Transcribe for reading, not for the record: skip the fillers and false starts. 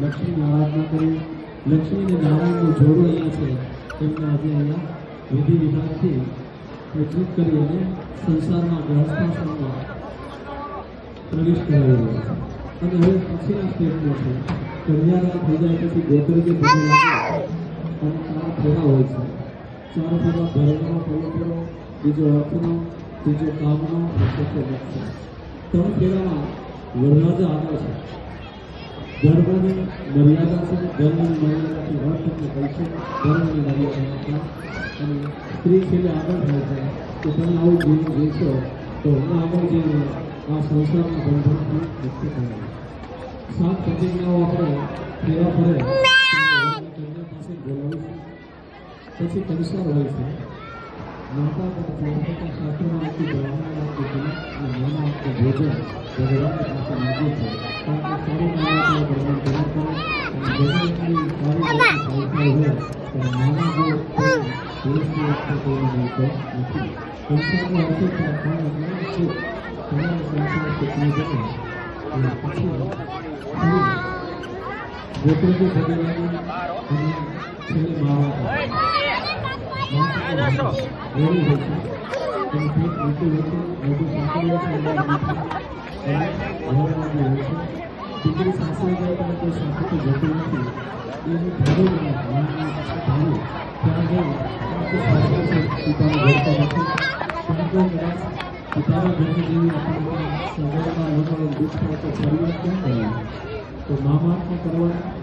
લક્ષ્મી આરાધના કરી લક્ષ્મી અને નારાયણનું જોડો અહીંયા છે એમને આજે અહીંયા વિધિ વિધાનથી પ્રજ્વલિત કરી અને સંસારમાં ગૃહસ્થાશ્રમમાં પ્રવેશ કરાવ્યો છે. અને હવે પછીના સ્ટેપમાં છે કન્યાદાન થઈ જાય પછી ગોત્રીકે ભેગા અને 4 ફેરા હોય છે. 4 ફેરા ધર્મનો પવિત્ર, બીજો અર્થનો, ત્રીજો કામનો અને ચોથો મોક્ષ. 3 ફેરામાં વરરાજા આગળ છે. ધર્મની મર્યાદા છે, ધર્મની મર્યાદાથી અર્થ અને પૈસો, ધર્મની મર્યાદા અને સ્ત્રી છેલ્લે આગળ થાય છે કે તમે આવું જીવન જીવશો તો હું આગળ જઈને આ સંસારના બંધનથી મુક્ત થયા. 7 પ્રતિજ્ઞાઓ આપણે ફેરા ફરે કન્યા પાસે બોલાવીશું. પછી કંસાર હોય છે. માતા પણ શાસ્ત્રોમાં આપતી બ્રાહ્મણ આપતી અને માના આપતું ભોજન ભગવાન પાસે માગે છે. કારણ કે સારું ભગવાન ગ્રહણ કરે અને ભોજન એટલી સારી હોય તો માના જો પુરુષની વખતે કોઈને મળતો નથી. સંસારનો અર્થ પણ એટલે તમારા સંસાર કેટલી બને અને પછી ગોત્રીજી ભગવાનની અને છેલ્લે માવા વેરી હોય છે. અને કંઈક મોટું મોટું સાંકળ્યું છે હોય છે. દીકરી સાસરે જાય ત્યારે કોઈ સાથે તો જતું નથી. એનું ધારું ધારું ત્યાં જઈ પિતાને જોડતા નથી. ત્યાં કદાચ પિતાના ઘરની જેવી આપણને સગવડમાં લોકોને દુઃખ થાય તો ફરિયાદ ક્યાં કરવી? તો મા બાપને કરવાની